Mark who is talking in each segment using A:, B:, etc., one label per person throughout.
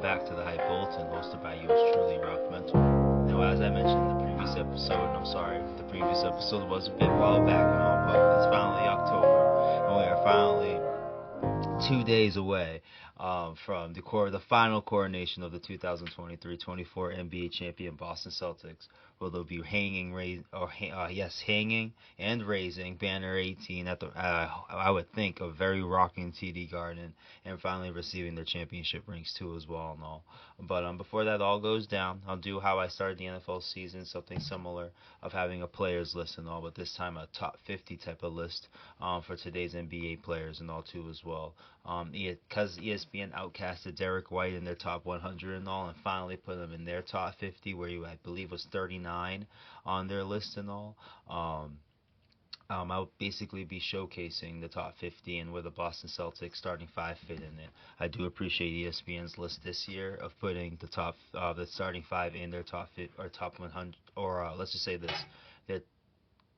A: back to the HYPE Bulletin, hosted by yours truly, Rock Mental. Now, as I mentioned in the previous episode, I'm sorry, the previous episode was a bit while back and all, but it's finally October, and we are finally 2 days away from the final coronation of the 2023-24 NBA champion Boston Celtics, where they'll be hanging and raising banner 18 at the I would think a very rocking TD Garden, and finally receiving their championship rings too as well and all. But before that all goes down, I'll do how I started the NFL season, something similar of having a players list and all, but this time a top 50 type of list for today's NBA players and all too as well. Because ESPN outcasted Derek White in their top 100 and all, and finally put him in their top 50, where I believe was 39 on their list and all. I'll basically be showcasing the top 50 and where the Boston Celtics starting five fit in it. I do appreciate ESPN's list this year of putting the starting five in their top 50 or top 100, or let's just say this,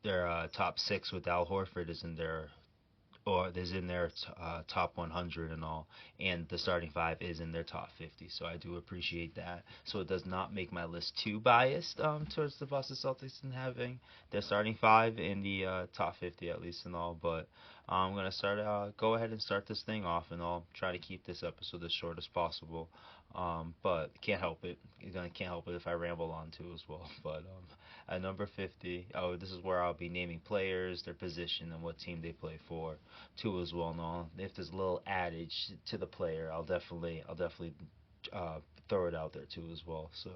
A: their top six with Al Horford is in their top 100 and all, and the starting five is in their top 50. So I do appreciate that. So it does not make my list too biased towards the Boston Celtics and having their starting five in the top 50 at least and all. But I'm gonna go ahead and start this thing off, and I'll try to keep this episode as short as possible. But can't help it. Can't help it if I ramble on too as well. But at number 50, this is where I'll be naming players, their position, and what team they play for too as well. No, if there's a little adage to the player, I'll definitely throw it out there too as well. So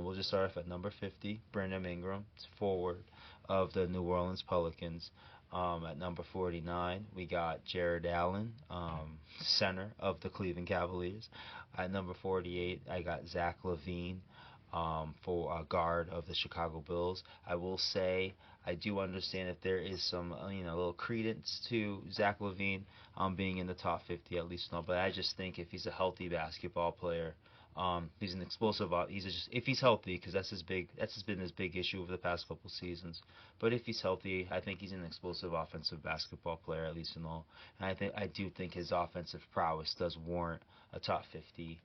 A: we'll just start off at number 50, Brandon Ingram, forward of the New Orleans Pelicans. At number 49, we got Jared Allen, center of the Cleveland Cavaliers. At number 48, I got Zach LaVine, for guard of the Chicago Bulls. I will say I do understand that there is some little credence to Zach LaVine being in the top 50 at least, but I just think if he's a healthy basketball player, he's an explosive. If he's healthy, because that's been his big issue over the past couple seasons. But if he's healthy, I think he's an explosive offensive basketball player at least and all. And I do think his offensive prowess does warrant a top 50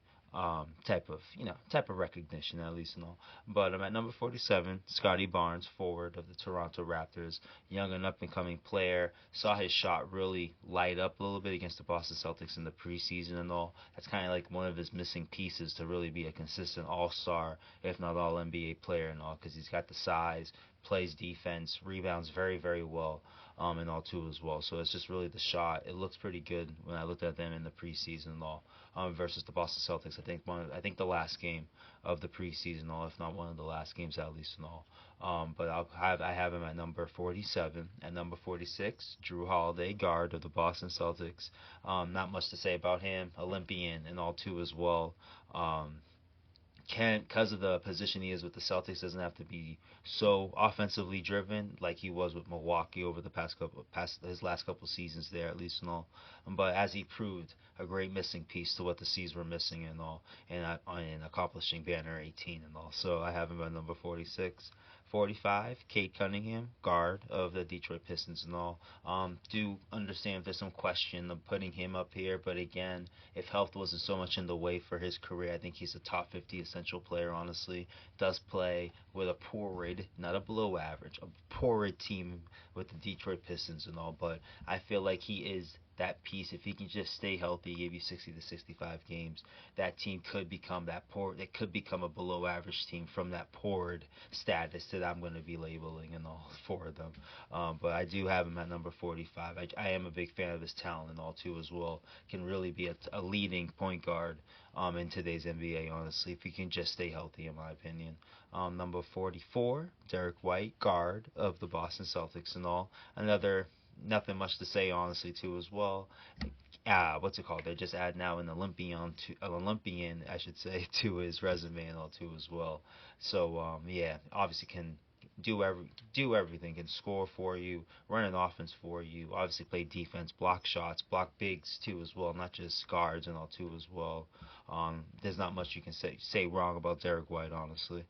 A: type of recognition at least and all. But I'm at number 47, Scotty Barnes, forward of the Toronto Raptors, young and up and coming player. Saw his shot really light up a little bit against the Boston Celtics in the preseason and all. That's kind of like one of his missing pieces to really be a consistent all-star, if not all NBA player and all, because he's got the size, plays defense, rebounds very, very well, and all too as well. So it's just really the shot. It looks pretty good when I looked at them in the preseason and all, versus the Boston Celtics. I think the last game of the preseason, all, if not one of the last games at least and all. But I have him at number 47. At number 46, Drew Holiday, guard of the Boston Celtics. Not much to say about him. Olympian and all too as well. Because of the position he is with the Celtics, doesn't have to be so offensively driven like he was with Milwaukee over the his last couple seasons there at least and all. But as he proved, a great missing piece to what the C's were missing and all, and accomplishing banner 18 and all. So I have him at number 46. 45, Kate Cunningham, guard of the Detroit Pistons and all. Do understand if there's some question of putting him up here, but again, if health wasn't so much in the way for his career, I think he's a top 50 essential player, honestly. Does play with a not a below average, a torrid team with the Detroit Pistons and all, but I feel like he is that piece. If he can just stay healthy, give you 60 to 65 games, that team could become it could become a below average team from that poured status that I'm going to be labeling and all for them. But I do have him at number 45. I am a big fan of his talent and all too as well. Can really be a leading point guard in today's NBA, honestly, if he can just stay healthy, in my opinion. Number 44, Derek White, guard of the Boston Celtics and all. Nothing much to say, honestly, too, as well. What's it called? They just add now an Olympian, I should say, to his resume and all, too, as well. So, obviously can do everything, can score for you, run an offense for you, obviously play defense, block shots, block bigs, too, as well, not just guards and all, too, as well. There's not much you can say wrong about Derek White, honestly.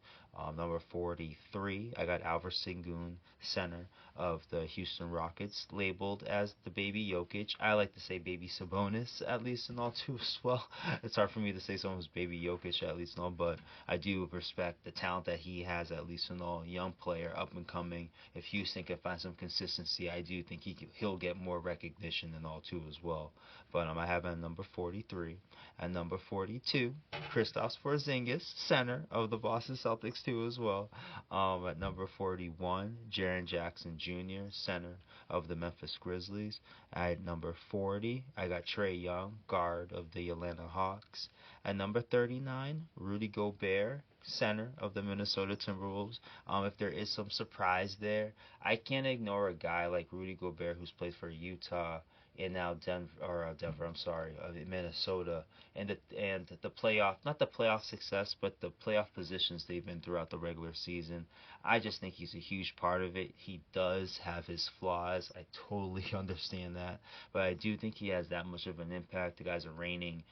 A: Number 43, I got Alvar Sengun, center of the Houston Rockets, labeled as the baby Jokic. I like to say baby Sabonis, at least and all too as well. It's hard for me to say someone's baby Jokic, at least and all, but I do respect the talent that he has, at least and all. Young player, up and coming. If Houston can find some consistency, I do think he'll get more recognition and all too as well. But I have him at number 43. At number 42, Kristaps Porzingis, center of the Boston Celtics too as well. At number 41, Jaren Jackson Jr., center of the Memphis Grizzlies. At number 40, I got Trae Young, guard of the Atlanta Hawks. At number 39, Rudy Gobert, center of the Minnesota Timberwolves. If there is some surprise there, I can't ignore a guy like Rudy Gobert who's played for Utah and now Denver, I'm sorry, Minnesota, and the playoff, not the playoff success, but the playoff positions they've been throughout the regular season. I just think he's a huge part of it. He does have his flaws. I totally understand that, but I do think he has that much of an impact. The guy's a reigning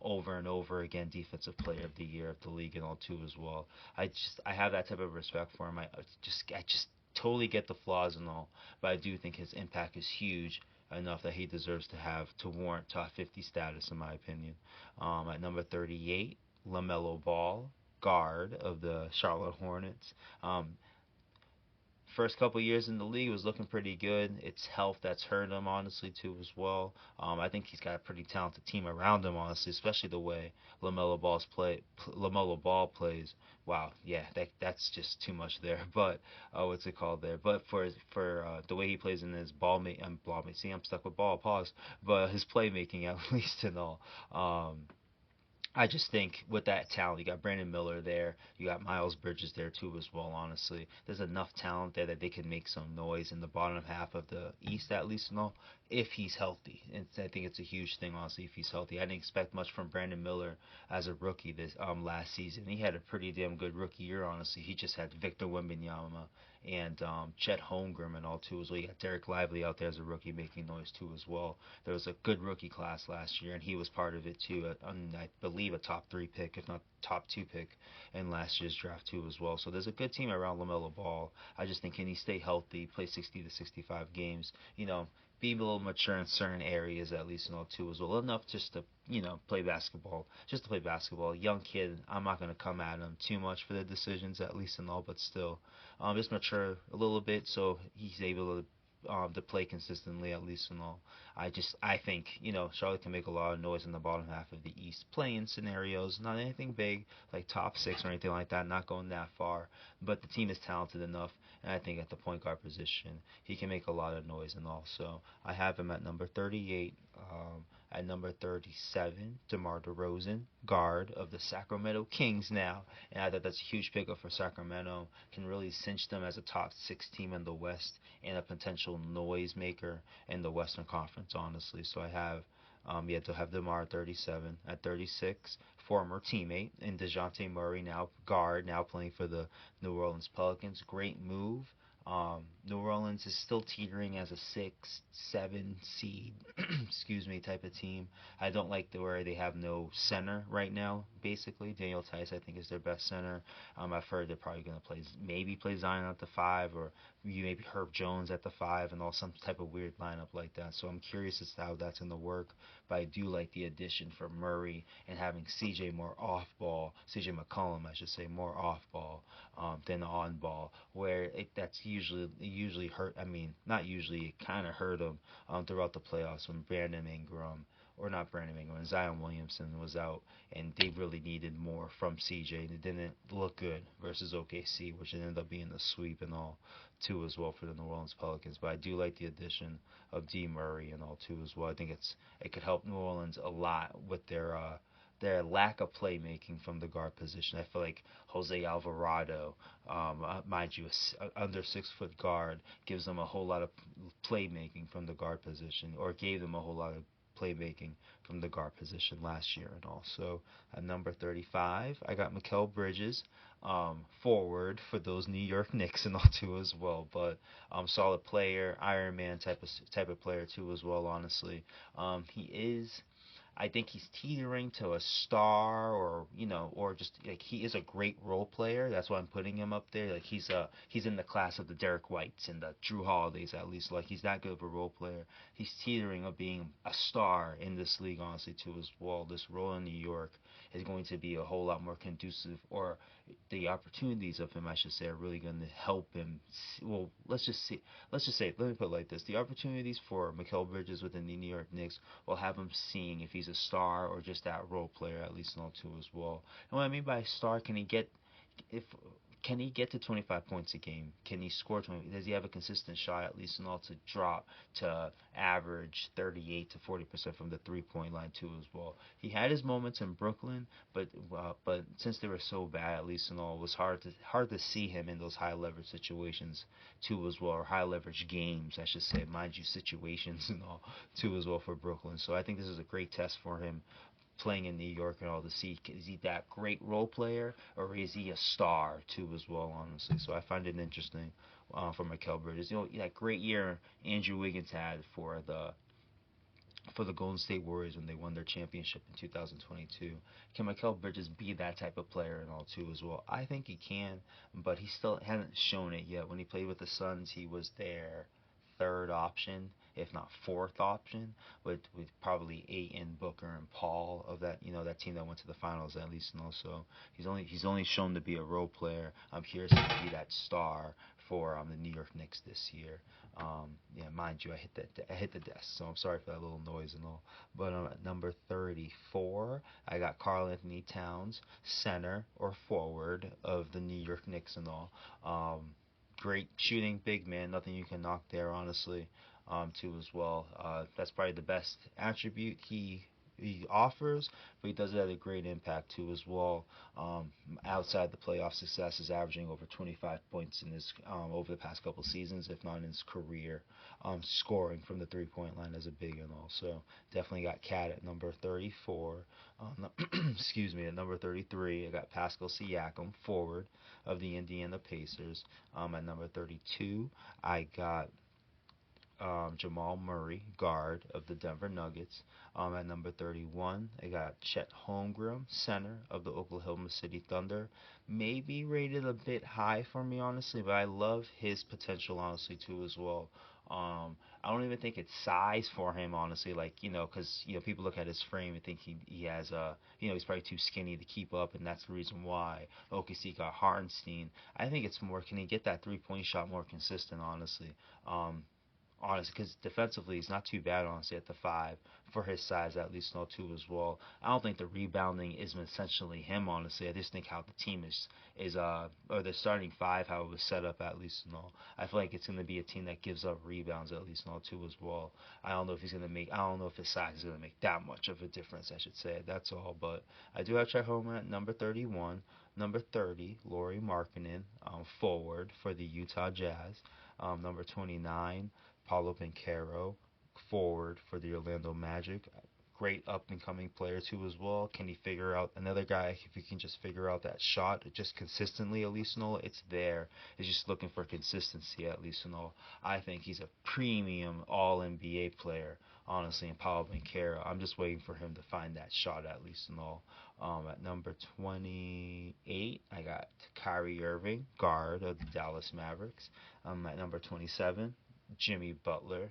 A: over and over again defensive player of the year of the league and all too as well. I have that type of respect for him. I just totally get the flaws and all, but I do think his impact is huge enough that he deserves to warrant top 50 status in my opinion. At number 38, LaMelo Ball, guard of the Charlotte Hornets. First couple years in the league was looking pretty good. It's health that's hurt him honestly too as well. I think he's got a pretty talented team around him honestly, especially the way LaMelo Ball plays. Wow, yeah, that's just too much there. But what's it called there? But for the way he plays in his see, I'm stuck with ball. Pause. But his playmaking at least and all. I just think with that talent, you got Brandon Miller there, you got Miles Bridges there too as well. Honestly, there's enough talent there that they can make some noise in the bottom half of the East at least. No, if he's healthy, and I think it's a huge thing honestly if he's healthy. I didn't expect much from Brandon Miller as a rookie this last season. He had a pretty damn good rookie year honestly. He just had Victor Wembanyama and Chet Holmgren and all too as well. You got Derek Lively out there as a rookie making noise too as well. There was a good rookie class last year, and he was part of it too. I believe a top 3 pick, if not top 2 pick, in last year's draft too as well. So there's a good team around LaMelo Ball. I just think can he stay healthy, play 60 to 65 games, be a little mature in certain areas at least and all too as well. Enough just to play basketball, just to play basketball. Young kid, I'm not gonna come at him too much for the decisions at least and all, but still, just mature a little bit so he's able to play consistently at least and all. I think Charlotte can make a lot of noise in the bottom half of the East, playing scenarios, not anything big like top 6 or anything like that, not going that far, but the team is talented enough, and I think at the point guard position he can make a lot of noise and all. So I have him at number 38. At number 37, DeMar DeRozan, guard of the Sacramento Kings now. And I thought that's a huge pickup for Sacramento. Can really cinch them as a top 6 team in the West and a potential noisemaker in the Western Conference, honestly. So I have yet to have DeMar at 37. At 36, former teammate in DeJounte Murray, now guard, now playing for the New Orleans Pelicans. Great move. New Orleans is still teetering as a 6, 7 seed, excuse me, type of team. I don't like the way they have no center right now. Basically, Daniel Tice I think is their best center. I've heard they're probably going to play Zion at the 5, or maybe Herb Jones at the 5, and all some type of weird lineup like that. So I'm curious as to how that's going to work. But I do like the addition for Murray and having CJ more off ball, CJ McCollum I should say, more off ball than on ball, where that's usually hurt. I mean, not usually, it kind of hurt him throughout the playoffs when Zion Williamson was out, and they really needed more from CJ, and it didn't look good versus OKC, which ended up being a sweep and all too as well for the New Orleans Pelicans. But I do like the addition of D Murray and all too as well. I think it could help New Orleans a lot with their lack of playmaking from the guard position. I feel like Jose Alvarado, mind you, under 6 foot guard, gives them a whole lot of playmaking from the guard position, or gave them a whole lot of playmaking from the guard position last year. And also at number 35, I got Mikal Bridges, forward for those New York Knicks and all too as well. But solid player, Iron Man type of player too as well. Honestly, he is. I think he's teetering to a star, or or just like he is a great role player. That's why I'm putting him up there. Like he's in the class of the Derek Whites and the Drew Holidays at least. Like he's that good of a role player. He's teetering of being a star in this league, honestly, too as well. This role in New York is going to be a whole lot more conducive, or the opportunities of him, I should say, are really going to help him. Well, let's just say, let me put it like this: the opportunities for Mikal Bridges within the New York Knicks will have him seeing if he's a star or just that role player, at least not too as well. And what I mean by star, if can he get to 25 points a game? Can he score 20? Does he have a consistent shot, at least not to drop to average 38 to 40% from the 3-point line too as well? He had his moments in Brooklyn, but since they were so bad, at least in all, it was hard to see him in those high leverage situations too as well, or high leverage games, I should say, mind you, situations and all too as well for Brooklyn. So I think this is a great test for him playing in New York and all to see, is he that great role player, or is he a star too as well, honestly. So I find it interesting for Mikal Bridges. That great year Andrew Wiggins had for the Golden State Warriors when they won their championship in 2022. Can Mikal Bridges be that type of player and all too as well? I think he can, but he still hasn't shown it yet. When he played with the Suns, he was their third option, if not fourth option, with probably Ayton, Booker, and Paul of that team that went to the finals at least. And also he's only shown to be a role player. I'm curious to be that star for the New York Knicks this year. Yeah, mind you, I hit the desk, so I'm sorry for that little noise and all. But at number 34, I got Karl Anthony Towns, center or forward of the New York Knicks and all. Great shooting big man, nothing you can knock there, honestly. Too as well. That's probably the best attribute he offers, but he does it at a great impact too as well. Um, Outside the playoff success, is averaging over 25 points in his over the past couple seasons, if not in his career. Scoring from the 3-point line as a big and all. So definitely got Cat at number 34. Excuse me, at number 33, I got Pascal Siakam, forward of the Indiana Pacers. At number 32, I got Jamal Murray, guard of the Denver Nuggets. At number 31, I got Chet Holmgren, center of the Oklahoma City Thunder. Maybe rated a bit high for me, honestly, but I love his potential, honestly, too, as well. I don't even think it's size for him, honestly, like, because, people look at his frame and think he has he's probably too skinny to keep up, and that's the reason why OKC got Hartenstein. I think it's more, can he get that 3-point shot more consistent, honestly? Um, Honestly, because defensively he's not too bad, honestly, at the 5 for his size, at least not two as well. I don't think the rebounding is essentially him, honestly. I just think how the team is or the starting 5, how it was set up, at least and all. I feel like it's going to be a team that gives up rebounds, at least not two as well. I don't know if I don't know if his size is going to make that much of a difference, I should say. That's all. But I do have Chet Holmgren at number 31. Number 30, Lauri Markkanen, forward for the Utah Jazz. Number 29, Paulo Banchero, forward for the Orlando Magic. Great up and coming player too as well. Can he figure out another guy? If he can just figure out that shot just consistently, at least and all, it's there. He's just looking for consistency, at least and all. I think he's a premium All NBA player, honestly. And Paulo Banchero, I'm just waiting for him to find that shot, at least and all. At number 28, I got Kyrie Irving, guard of the Dallas Mavericks. At number 27, Jimmy Butler,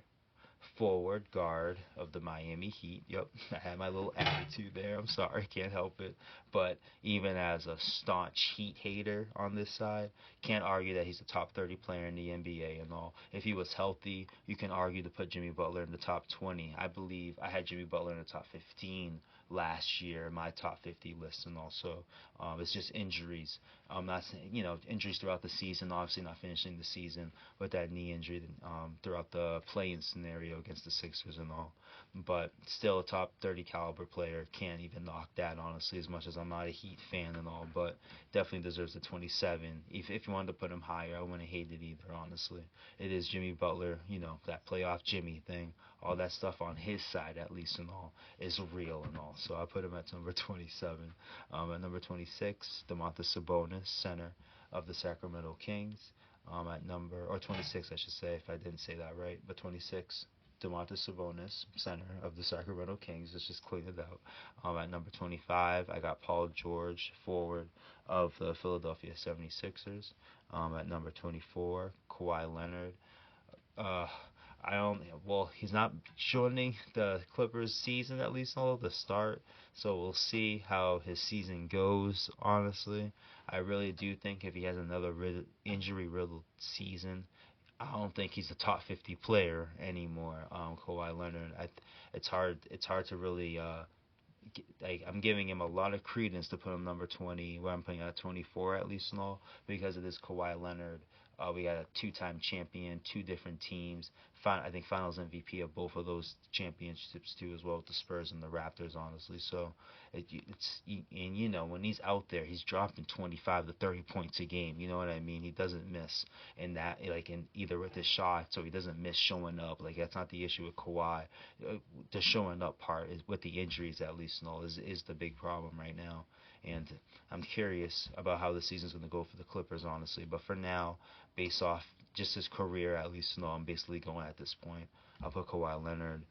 A: forward guard of the Miami Heat. Yep, I had my little attitude there. I'm sorry, can't help it. But even as a staunch Heat hater on this side, can't argue that he's the top 30 player in the NBA and all. If he was healthy, you can argue to put Jimmy Butler in the top 20. I believe I had Jimmy Butler in the top 15 last year, my top 50 list, and also it's just injuries. Not saying, injuries throughout the season. Obviously, not finishing the season with that knee injury throughout the play-in scenario against the Sixers and all. But still, a top 30 caliber player can't even knock that, honestly. As much as I'm not a Heat fan and all, but definitely deserves a 27. If you wanted to put him higher, I wouldn't hate it either, honestly. It is Jimmy Butler, that playoff Jimmy thing, all that stuff on his side, at least and all, is real and all. So I put him at number 27. At number 26, Domantas Sabonis, center of the Sacramento Kings. At number, or 26, I should say, if I didn't say that right, but 26, Domantas Sabonis, center of the Sacramento Kings. Let's just clean it out. At number 25, I got Paul George, forward of the Philadelphia 76ers. At number 24, Kawhi Leonard. Uh, I don't. Well, he's not joining the Clippers season at least until the start, so we'll see how his season goes. Honestly, I really do think if he has another injury-riddled season, I don't think he's a top 50 player anymore. Kawhi Leonard. It's hard to really like I'm giving him a lot of credence to put him number 20, where I'm putting him at 24 at least and all because of this Kawhi Leonard. We got a two-time champion, two different teams. I think Finals MVP of both of those championships too, as well with the Spurs and the Raptors, honestly. So and when he's out there, he's dropping 25 to 30 points a game. You know what I mean? He doesn't miss in that, like in either with his shot, so he doesn't miss showing up. Like that's not the issue with Kawhi. The showing up part is with the injuries at least and all is the big problem right now. And I'm curious about how the season's going to go for the Clippers, honestly. But for now, based off just his career, at least, I'm basically going at this point. I'll put Kawhi Leonard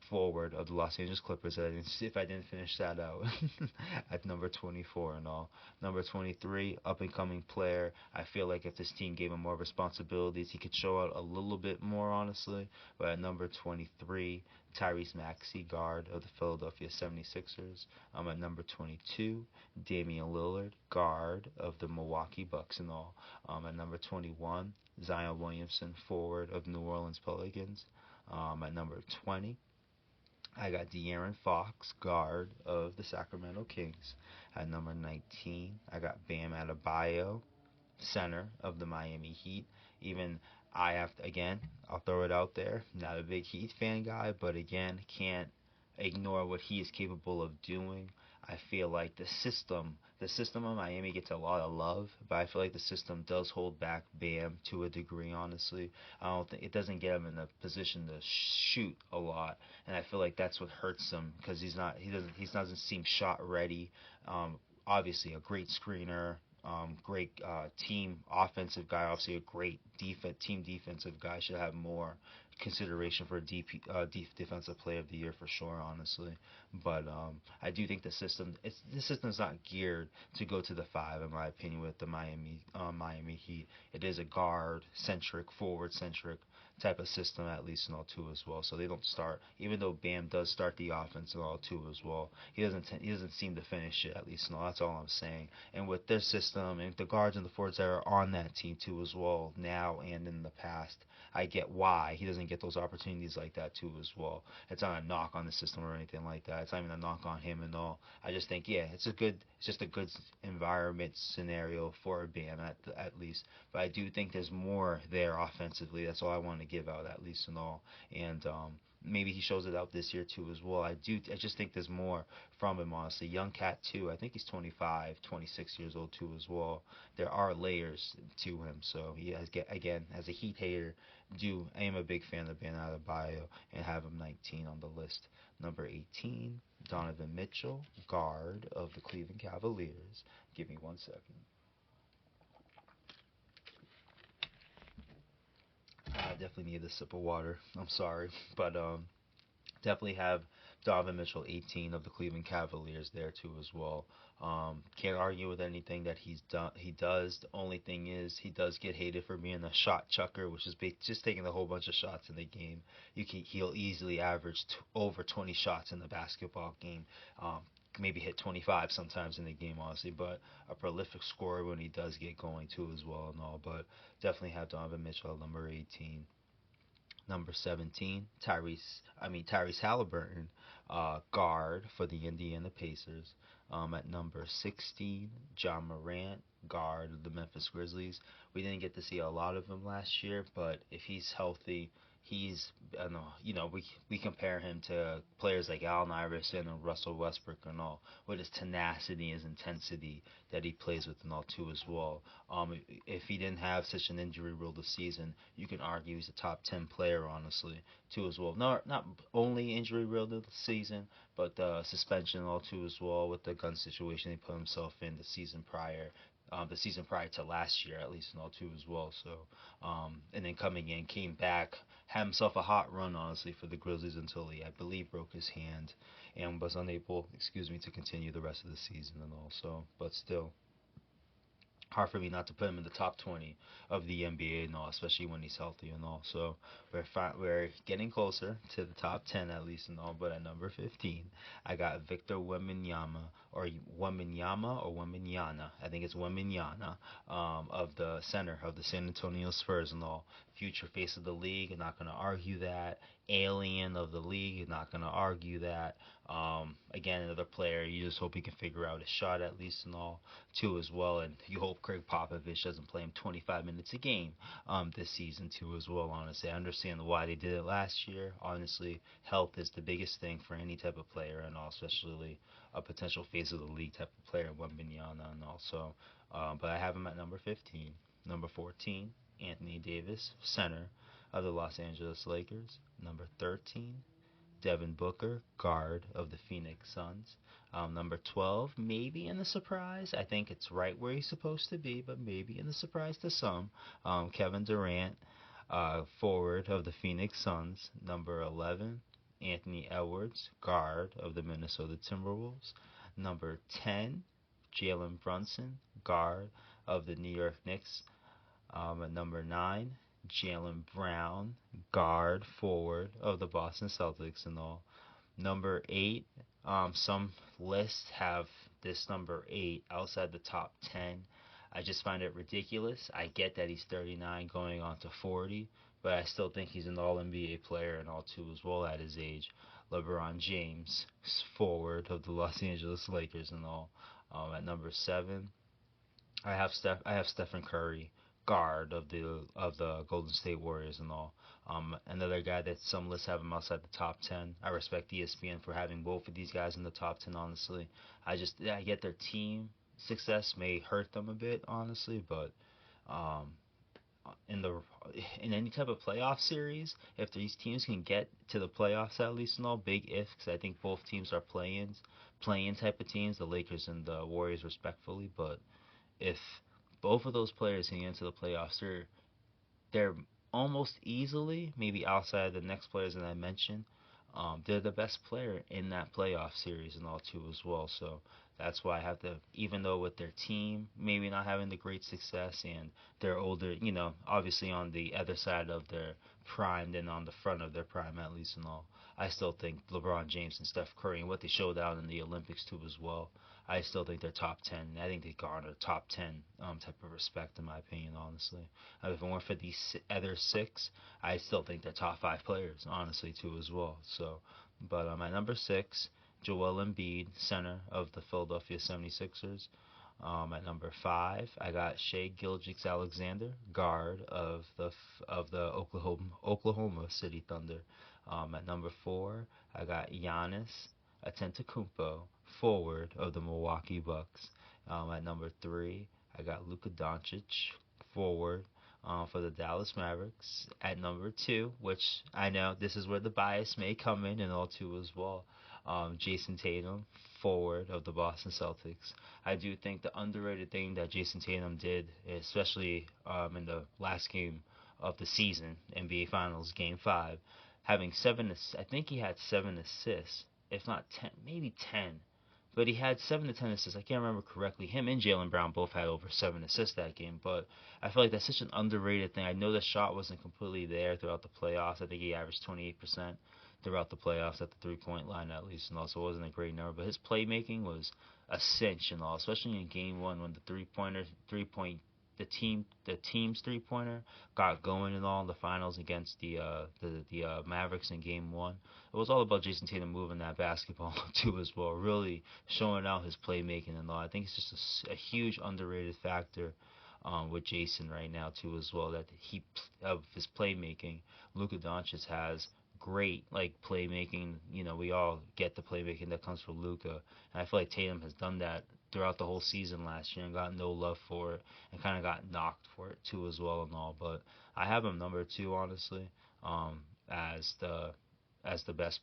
A: forward of the Los Angeles Clippers. If I didn't finish that out at number 24 and all. Number 23, up and coming player. I feel like if this team gave him more responsibilities, he could show out a little bit more, honestly. But at number 23, Tyrese Maxey, guard of the Philadelphia 76ers. At number 22, Damian Lillard, guard of the Milwaukee Bucks and all. At number 21, Zion Williamson, forward of New Orleans Pelicans. At number 20, I got De'Aaron Fox, guard of the Sacramento Kings. At number 19, I got Bam Adebayo, center of the Miami Heat. Even I have to, again, I'll throw it out there. Not a big Heat fan guy, but again, can't ignore what he is capable of doing. I feel like the system of Miami gets a lot of love, but I feel like the system does hold back Bam to a degree. Honestly, I don't think it doesn't get him in a position to shoot a lot, and I feel like that's what hurts him because he doesn't seem shot ready. Obviously, a great screener, great team offensive guy. Obviously, a great team defensive guy. Should have more consideration for defensive player of the year for sure, honestly. But I do think the system's not geared to go to the five, in my opinion, with the Miami Heat. It is a guard centric, forward centric type of system at least and all too as well. So they don't start, even though Bam does start the offense and all too as well. He doesn't seem to finish it at least and all. That's all I'm saying. And with their system and the guards and the forwards that are on that team too as well now and in the past, I get why he doesn't get those opportunities like that too as well. It's not a knock on the system or anything like that. It's not even a knock on him and all. I just think it's just a good environment scenario for Bam at least. But I do think there's more there offensively. That's all I want to give out at least and all. And maybe he shows it out this year too as well. I just think there's more from him, honestly. Young cat too. I think he's 25, 26 years old too as well. There are layers to him. So he has, again, as a Heat hater, I am a big fan of Ben Adebayo and have him 19 on the list. Number 18, Donovan Mitchell, guard of the Cleveland Cavaliers. Give me 1 second. I definitely need a sip of water. I'm sorry, but definitely have Donovan Mitchell 18 of the Cleveland Cavaliers there too as well. Can't argue with anything that he's done. He does. The only thing is he does get hated for being a shot chucker, which is just taking a whole bunch of shots in the game. He'll easily average over 20 shots in the basketball game. Maybe hit 25 sometimes in the game, honestly, but a prolific scorer when he does get going too as well and all. But definitely have Donovan Mitchell at number 18. Number 17, Tyrese Halliburton, guard for the Indiana Pacers. At number 16, John Morant, guard of the Memphis Grizzlies. We didn't get to see a lot of him last year, but if he's healthy, I don't know, we compare him to players like Allen Iverson and Russell Westbrook and all, with his tenacity, his intensity that he plays with and all too as well. If he didn't have such an injury-riddled season, you can argue he's a top 10 player, honestly, too as well. Not only injury-riddled season, but the suspension and all too as well with the gun situation he put himself in the season prior to last year, at least and all too as well. So, and then coming in, came back had himself a hot run, honestly, for the Grizzlies until he, I believe, broke his hand and was unable, to continue the rest of the season and all. So, but still, hard for me not to put him in the top 20 of the NBA and all, especially when he's healthy and all. So we're getting closer to the top 10 at least and all. But at number 15, I got Victor Wembanyama or Wembanyama. I think it's Wembanyama, of the center of the San Antonio Spurs and all. Future face of the league. I'm not gonna argue that. Alien of the league. Not gonna argue that. Again, another player. You just hope he can figure out his shot at least and all too as well, and you hope Craig Popovich doesn't play him 25 minutes a game this season too as well. Honestly, I understand why they did it last year. Honestly, health is the biggest thing for any type of player, and all, especially a potential face of the league type of player, Wembanyama, and also. But I have him at number 15. Number 14, Anthony Davis, center of the Los Angeles Lakers. Number 13, Devin Booker, guard of the Phoenix Suns. Number 12, maybe in the surprise. I think it's right where he's supposed to be, but maybe in the surprise to some. Kevin Durant, forward of the Phoenix Suns. Number 11, Anthony Edwards, guard of the Minnesota Timberwolves. Number 10, Jalen Brunson, guard of the New York Knicks. At number 9, Jalen Brown, guard forward of the Boston Celtics and all. Number 8, some lists have this number 8 outside the top 10. I just find it ridiculous. I get that he's 39 going on to 40, but I still think he's an all NBA player and all too as well at his age. LeBron James, forward of the Los Angeles Lakers and all. At number 7, I have Stephen Curry, guard of the Golden State Warriors and all. Another guy that some lists have him outside the top 10. I respect ESPN for having both of these guys in the top 10. Honestly, I get their team success may hurt them a bit, honestly, but um, in the in any type of playoff series, if these teams can get to the playoffs at least and all, big if, because I think both teams are playing type of teams, the Lakers and the Warriors respectfully, but if both of those players can get into the playoffs, they're almost easily, maybe outside the next players that I mentioned, they're the best player in that playoff series and all too as well. So that's why I have to, even though with their team maybe not having the great success and they're older, obviously on the other side of their prime than on the front of their prime at least and all. I still think LeBron James and Steph Curry and what they showed out in the Olympics too as well. I still think they're top 10. I think they garner top 10 type of respect in my opinion, honestly. If it weren't for these other 6, I still think they're top 5 players, honestly, too, as well. So, but at number 6, Joel Embiid, center of the Philadelphia 76ers. At number 5, I got Shai Gilgeous-Alexander, guard of the Oklahoma City Thunder. At number 4, I got Giannis Antetokounmpo, forward of the Milwaukee Bucks. At number 3, I got Luka Doncic, forward for the Dallas Mavericks. At number 2, which I know this is where the bias may come in and all too as well, Jason Tatum, forward of the Boston Celtics. I do think the underrated thing that Jason Tatum did, especially in the last game of the season, NBA Finals, Game 5, having 7, I think he had 7 assists, if not 10, maybe 10. But he had 7 to 10 assists. I can't remember correctly. Him and Jaylen Brown both had over 7 assists that game. But I feel like that's such an underrated thing. I know the shot wasn't completely there throughout the playoffs. I think he averaged 28% throughout the playoffs at the three-point line at least, and also wasn't a great number. But his playmaking was a cinch and all, especially in Game 1 when the the team's three-pointer got going and all in the finals against the Mavericks in Game 1. It was all about Jason Tatum moving that basketball too as well, really showing out his playmaking and all. I think it's just a huge underrated factor with Jason right now too as well, that he of his playmaking. Luka Doncic has great playmaking. We all get the playmaking that comes from Luka, and I feel like Tatum has done that throughout the whole season last year and got no love for it and kind of got knocked for it too as well and all. But I have him number 2 honestly, as as the best,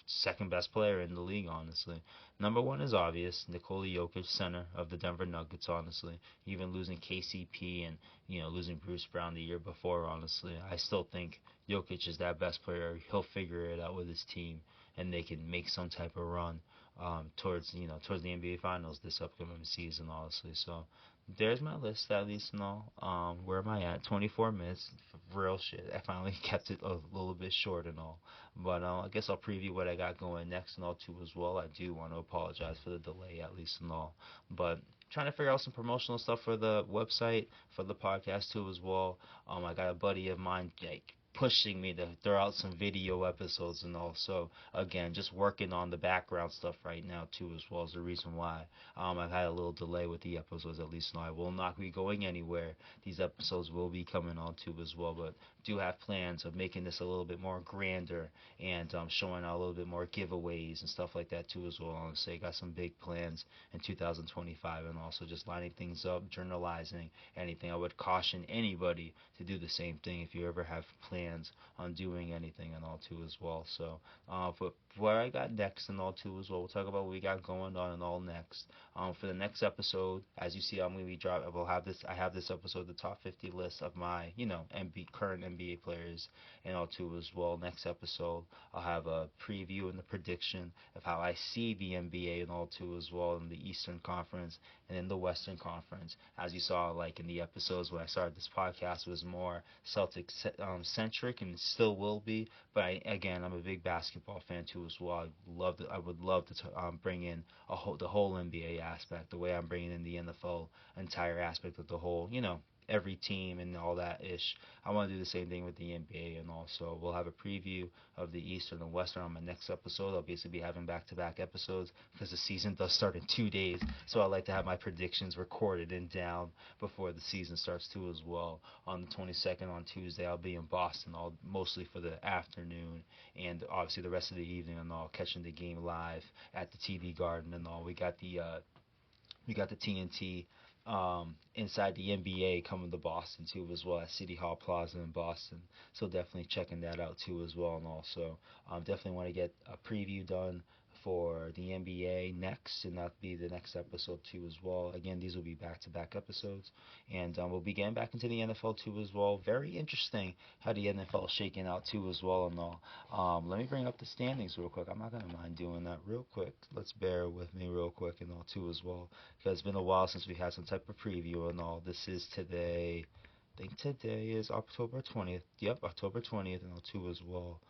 A: second best player in the league, honestly. Number one is obvious, Nikola Jokic, center of the Denver Nuggets, honestly. Even losing KCP and, losing Bruce Brown the year before, honestly. I still think Jokic is that best player. He'll figure it out with his team, and they can make some type of run towards the NBA Finals this upcoming season, honestly. So there's my list, at least, where am I at? 24 minutes, real shit. I finally kept it a little bit short and all. But I guess I'll preview what I got going next and all, too, as well. I do want to apologize for the delay, at least, and all. But trying to figure out some promotional stuff for the website, for the podcast, too, as well. I got a buddy of mine, like, pushing me to throw out some video episodes and all. So again, just working on the background stuff right now too, as well as the reason why I've had a little delay with the episodes. At least now I will not be going anywhere. These episodes will be coming on too as well, but do have plans of making this a little bit more grander and showing out a little bit more giveaways and stuff like that too as well. Honestly, got some big plans in 2025 and also just lining things up, journalizing anything. I would caution anybody to do the same thing if you ever have plans on doing anything and all too as well. So for what I got next and all too as well, we'll talk about what we got going on and all next. For the next episode, as you see, I'm gonna be dropping. We'll have this. I have this episode, the top 50 list of my, current NBA players and all too as well. Next episode, I'll have a preview and the prediction of how I see the NBA and all too as well in the Eastern Conference and in the Western Conference. As you saw, like in the episodes when I started this podcast, was more Celtics centric and still will be. But I'm a big basketball fan too as well. I would love to bring in the whole NBA aspect, the way I'm bringing in the NFL entire aspect of the whole, every team and all that ish. I want to do the same thing with the NBA, and also we'll have a preview of the Eastern and Western on my next episode. I'll basically be having back-to-back episodes because the season does start in 2 days, so I like to have my predictions recorded and down before the season starts too as well. On the 22nd on Tuesday, I'll be in Boston, mostly for the afternoon, and obviously the rest of the evening and all, catching the game live at the TD Garden and all. We got the TNT inside the NBA coming to Boston too as well at City Hall Plaza in Boston. So definitely checking that out too as well. And also definitely want to get a preview done for the NBA next, and that'll be the next episode too as well. Again, these will be back-to-back episodes, and we'll be getting back into the NFL too as well. Very interesting how the NFL is shaking out too as well and all. Let me bring up the standings real quick. I'm not gonna mind doing that real quick. Let's bear with me real quick and all too as well, because it's been a while since we had some type of preview and all. This is today. I think today is October 20th. Yep, October 20th and all too as well.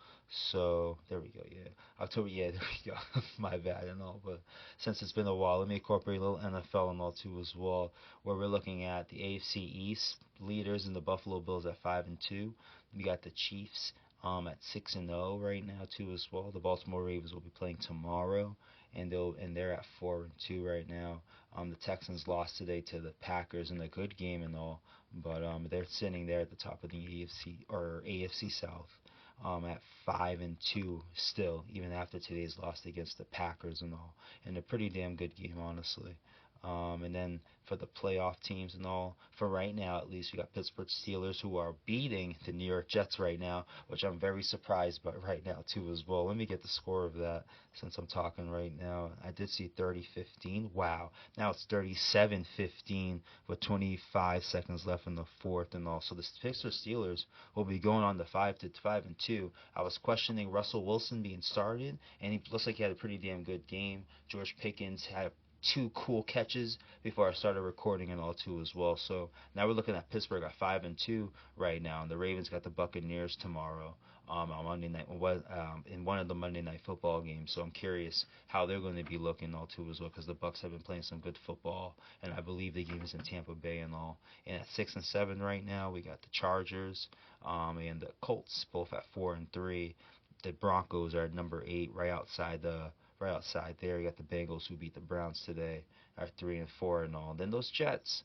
A: So there we go. Yeah, October. Yeah, there we go. My bad and all. But since it's been a while, let me incorporate a little NFL and all too as well. Where we're looking at the AFC East leaders and the Buffalo Bills at 5-2. We got the Chiefs at 6-0 right now too as well. The Baltimore Ravens will be playing tomorrow, and they're at 4-2 right now. The Texans lost today to the Packers in a good game and all, but they're sitting there at the top of the AFC South at 5-2 still, even after today's loss against the Packers and all, and a pretty damn good game, honestly. And then for the playoff teams and all, for right now at least, we got Pittsburgh Steelers who are beating the New York Jets right now, which I'm very surprised by right now too as well. Let me get the score of that since I'm talking right now. I did see 30-15. Wow. Now it's 37-15 with 25 seconds left in the fourth and all. So the Pittsburgh Steelers will be going on to 5-2. I was questioning Russell Wilson being started, and he looks like he had a pretty damn good game. George Pickens had two cool catches before I started recording and all too as well. So now we're looking at Pittsburgh at 5-2 right now, and the Ravens got the Buccaneers tomorrow on Monday night, in one of the Monday night football games. So I'm curious how they're going to be looking all too as well, because the Bucs have been playing some good football, and I believe the game is in Tampa Bay and all. And at 6-7 right now, we got the Chargers and the Colts both at 4-3. The Broncos are at number 8, right outside there. You got the Bengals who beat the Browns today, are 3-4 and all. Then those Jets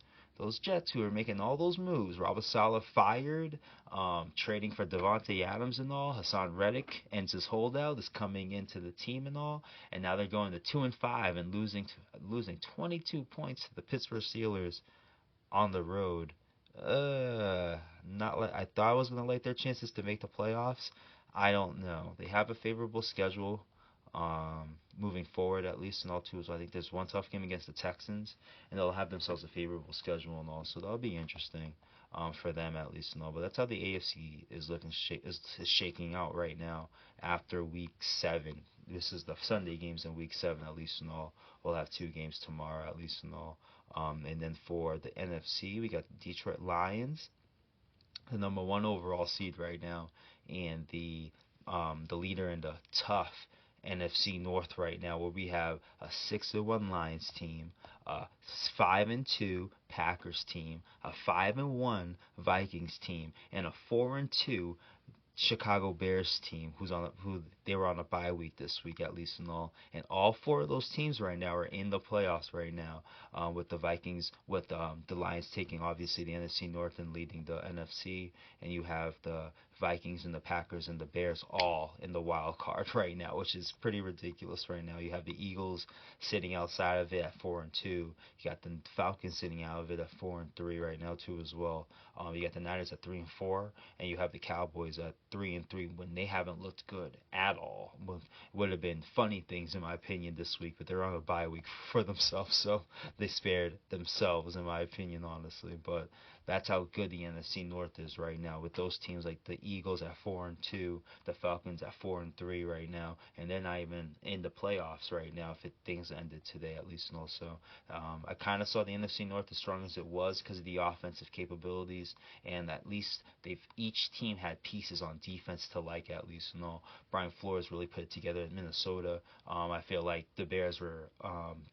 A: who are making all those moves. Robert Saleh fired, trading for Devontae Adams and all. Hassan Reddick ends his holdout, is coming into the team and all. And now they're going to 2-5 and losing 22 points to the Pittsburgh Steelers on the road. Not like I thought I was gonna like their chances to make the playoffs. I don't know. They have a favorable schedule moving forward, at least in all too. So I think there's one tough game against the Texans, and they'll have themselves a favorable schedule and all. So that'll be interesting for them at least and all. But that's how the AFC is looking is shaking out right now after Week 7. This is the Sunday games in Week 7 at least and all. We'll have 2 games tomorrow at least and all. And then for the NFC, we got the Detroit Lions, the number one overall seed right now, and the leader in the tough NFC North right now, where we have a 6-1 Lions team, a 5-2 Packers team, a 5-1 Vikings team, and a 4-2 Chicago Bears team, who they were on a bye week this week at least and all 4 of those teams right now are in the playoffs right now, with the Vikings, with the Lions taking obviously the NFC North and leading the NFC, and you have the Vikings and the Packers and the Bears all in the wild card right now, which is pretty ridiculous right now. You have the Eagles sitting outside of it at 4-2. You got the Falcons sitting out of it at 4-3 right now too as well. You got the Niners at 3-4, and you have the Cowboys at 3-3 when they haven't looked good at all. Would have been funny things in my opinion this week, but they're on a bye week for themselves, so they spared themselves in my opinion, honestly. But that's how good the NFC North is right now, with those teams like the Eagles at 4-2, the Falcons at 4-3 right now, and they're not even in the playoffs right now if things ended today at least. And also, I kind of saw the NFC North as strong as it was because of the offensive capabilities, and at least each team had pieces on defense to like at least. Brian Flores really put it together in Minnesota. I feel like the Bears were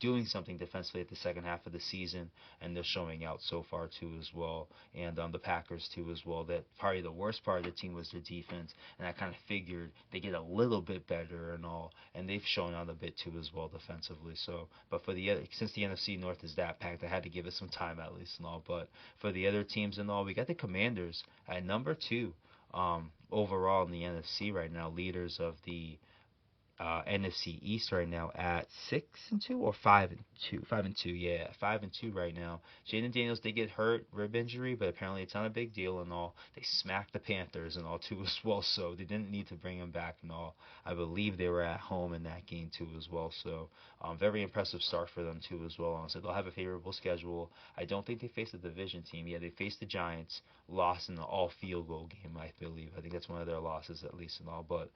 A: doing something defensively at the second half of the season, and they're showing out so far too as well. And the Packers too as well. That probably the worst part of the team was their defense, and I kind of figured they get a little bit better and all, and they've shown out a bit too as well defensively. So, but for the other, since the NFC North is that packed, I had to give it some time at least and all. But for the other teams and all, we got the Commanders at number 2 overall in the NFC right now, leaders of the NFC East right now at 6-2 or 5-2. 5-2, yeah, 5-2 right now. Jaden Daniels did get hurt, rib injury, but apparently it's not a big deal and all. They smacked the Panthers and all too as well, so they didn't need to bring him back and all. I believe they were at home in that game too as well, so very impressive start for them too as well. So they'll have a favorable schedule. I don't think they faced a division team. Yeah, they faced the Giants, lost in the all field goal game, I believe. I think that's one of their losses at least and all, but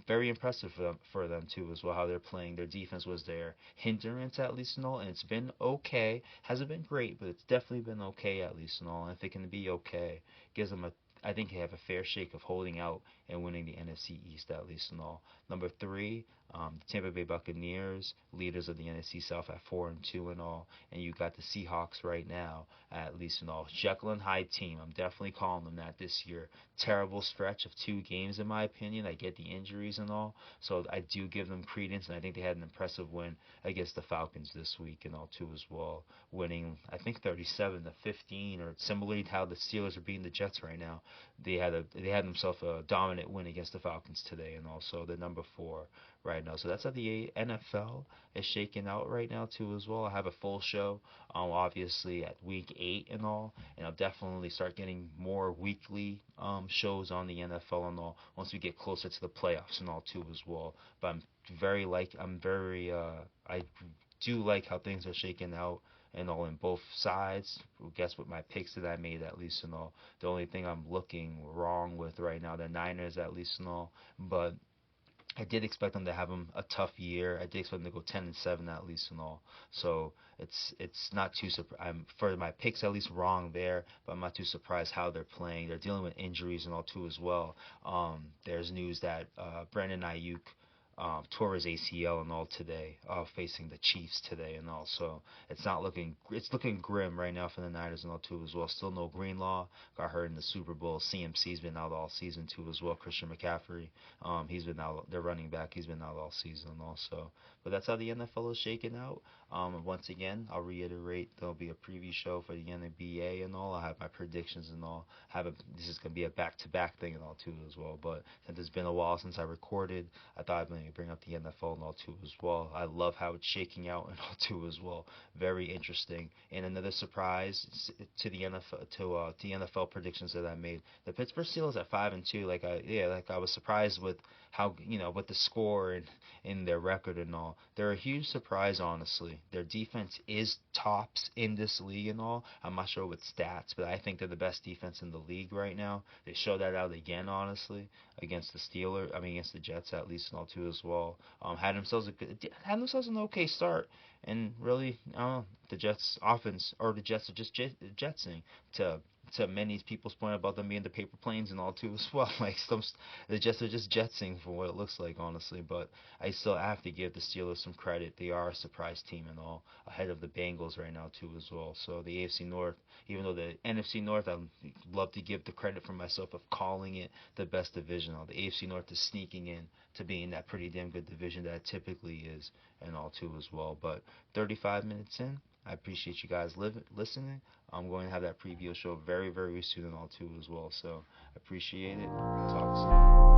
A: very impressive for them too as well, how they're playing. Their defense was their hindrance at least and all, and it's been okay. Hasn't been great, but it's definitely been okay at least and all. And if it can be okay, gives them I think they have a fair shake of holding out and winning the NFC East at least and all. Number 3, the Tampa Bay Buccaneers, leaders of the NFC South at 4-2 and all, and you got the Seahawks right now at least and all. Jekyll and Hyde team, I'm definitely calling them that this year. Terrible stretch of 2 games in my opinion. I get the injuries and all, so I do give them credence, and I think they had an impressive win against the Falcons this week and all too as well, winning I think 37-15, or similarly how the Steelers are beating the Jets right now. They had themselves a dominant win against the Falcons today, and also the number 4 right now. So that's how the NFL is shaking out right now too as well. I have a full show, obviously at week 8 and all, and I'll definitely start getting more weekly shows on the NFL and all once we get closer to the playoffs and all too as well. But I do like how things are shaking out and all in both sides. Guess what my picks that I made at least and all. The only thing I'm looking wrong with right now, the Niners at least and all, but I did expect them to have a tough year. I did expect them to go 10-7 at least and all. So it's not too I'm for my picks at least wrong there, but I'm not too surprised how they're playing. They're dealing with injuries and all too as well. There's news that Brandon Ayuk tore his ACL and all today, facing the Chiefs today and all. So it's looking grim right now for the Niners and all too as well. Still no Greenlaw, got hurt in the Super Bowl. CMC's been out all season too as well. Christian McCaffrey, he's been out. Their running back, he's been out all season also. But that's how the NFL is shaking out. Once again, I'll reiterate, there'll be a preview show for the NBA and all. I'll have my predictions and all. This is gonna be a back-to-back thing and all too as well. But since it's been a while since I recorded, I thought I'd bring you bring up the NFL and all too as well. I love how it's shaking out and all too as well. Very interesting. And another surprise to the NFL to the NFL predictions that I made. The Pittsburgh Steelers at 5-2. Like I was surprised with how with the score and in their record and all. They're a huge surprise, honestly. Their defense is tops in this league and all. I'm not sure with stats, but I think they're the best defense in the league right now. They showed that out again, honestly, against the Steelers. I mean, against the Jets at least and all too as well. Had themselves an okay start, and really, I don't know, the Jets offense or the Jets are just jetsing to many people's point about them being the paper planes and all too as well. The Jets are just jetsing for what it looks like, honestly. But I still have to give the Steelers some credit. They are a surprise team and all, ahead of the Bengals right now too as well. So the AFC North, even though the NFC North, I'd love to give the credit for myself of calling it the best division. The AFC North is sneaking in to being that pretty damn good division that it typically is and all too as well. But 35 minutes in, I appreciate you guys listening. I'm going to have that preview show very, very soon and all too as well. So appreciate it. Talk soon.